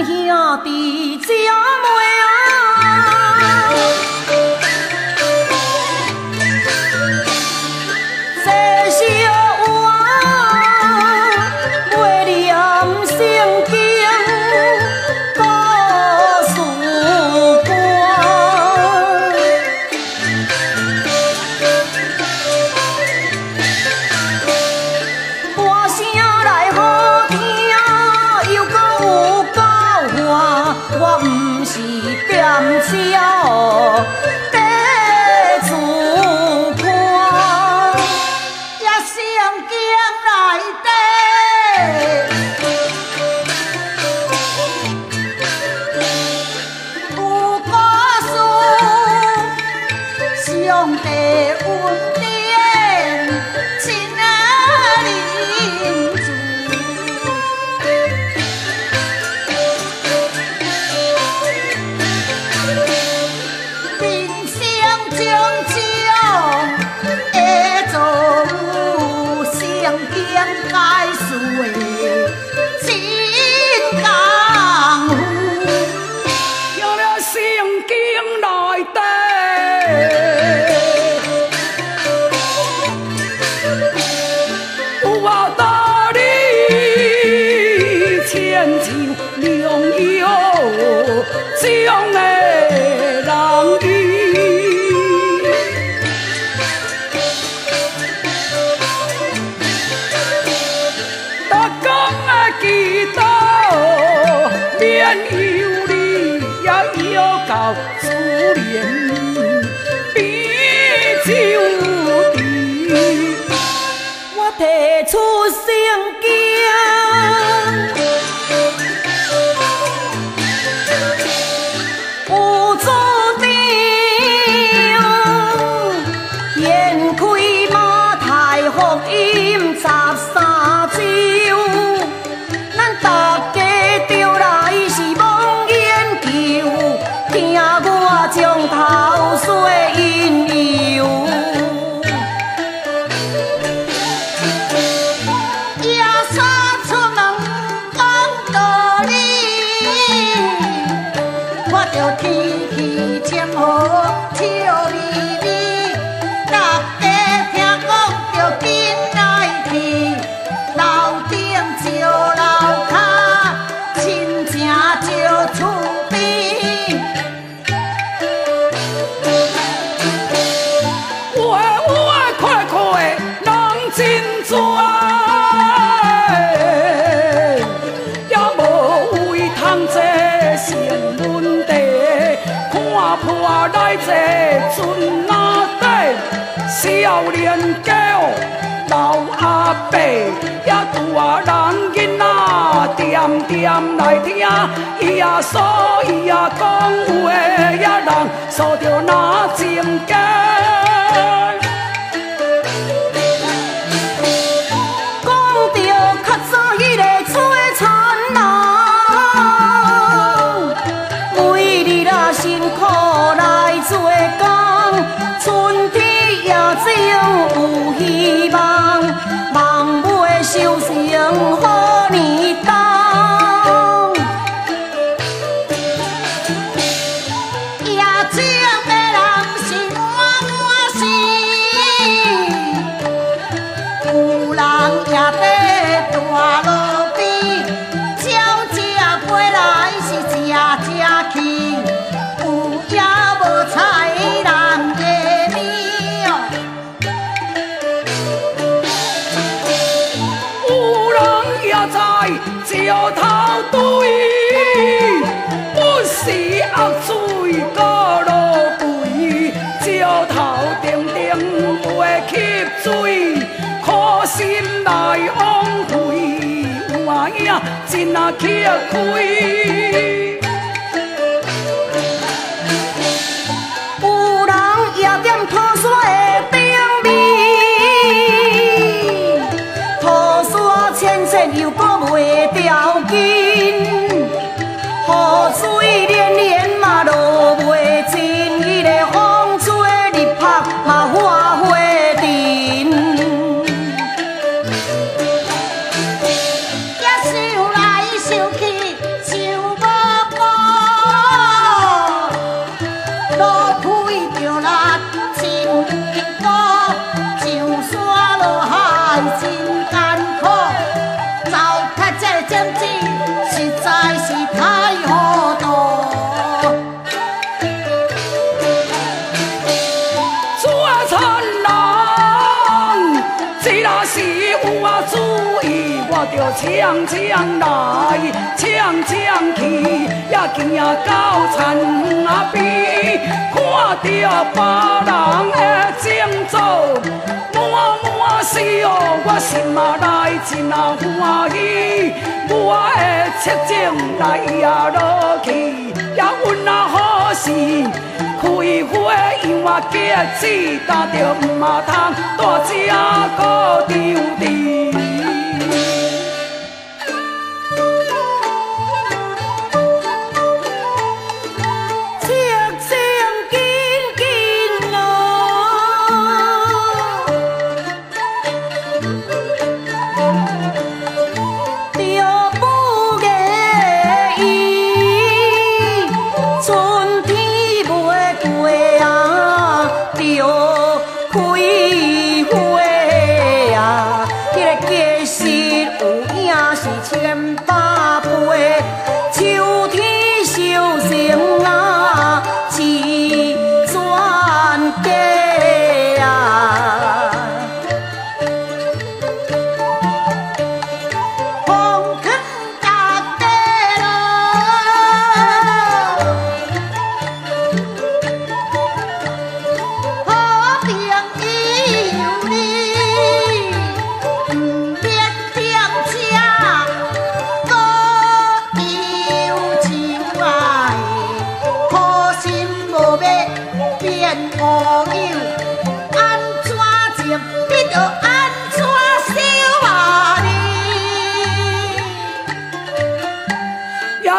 兄弟姐妹啊，这小娃袂念圣经故事歌，歌声来好听，又搁有够欢，我毋是踮鸟地厝看，也圣经内底有故事，上帝恩典，亲爱邻居。人生种种的作有圣经解释的真功夫，听了圣经内底。有我道理，亲像良药，种的人医。逐天的祈祷，免忧虑，也要到主怜边就地。我提出圣经，有注定延开马太福音13章，咱大家着来是望研究，听我将头说引诱。耶稣出门讲道理，看着天气渐好，笑眯眯，大家听讲着紧来去，楼顶照楼骹，亲情照厝边。有的快快人真多，也无为通这成问题，看破来这船哪底，少年家老阿伯，也拄啊人囡仔点点来听，伊也说伊也讲有的也人说着那真假。讲着较早迄个吹田人，每日啊辛苦来做工，春天野种有希望，望尾收成好年冬。野种的人是满满心，有人也在大路边，鸟食飞来是食去，有也无菜人的面哦。有人也在石头堆，不时恶水过路肥，石头定定袂吸水，苦心来枉费，有啊影真啊吃亏。有人也踮土沙的顶面，土沙浅浅又搁袂条筋，雨水连连嘛落袂尽，迄个风吹日晒嘛化花尘。也想来想去想无呛呛来，呛呛去，也行到田边，看到别人的种作，满满笑，我心啊内真啊欢喜，我的切情来也落去，也阮啊好事，开花因我结子，但着毋嘛通大只个丢地。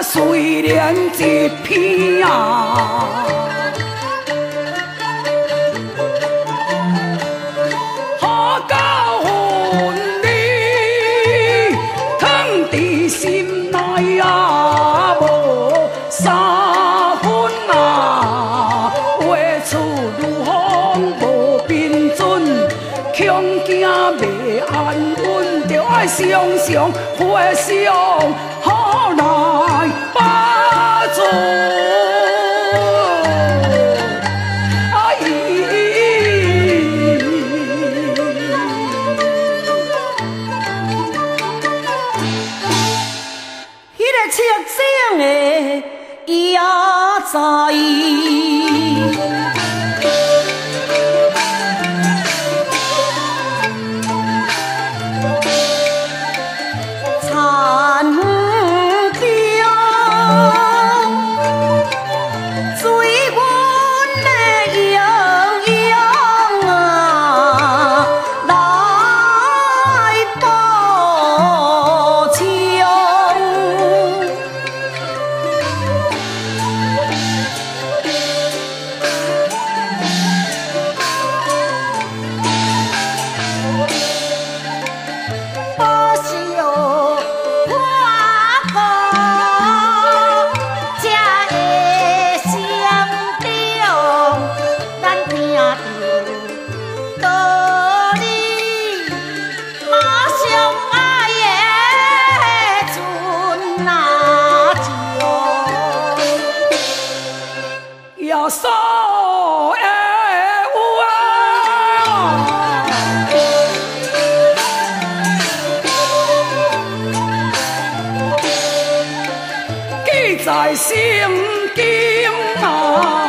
虽然一片啊，好到恨你，藏伫心内啊，无三分啊，话出如风无凭准，恐惊袂安稳，着爱常常回想好来。把住，迄个赤井的也知。在心经啊。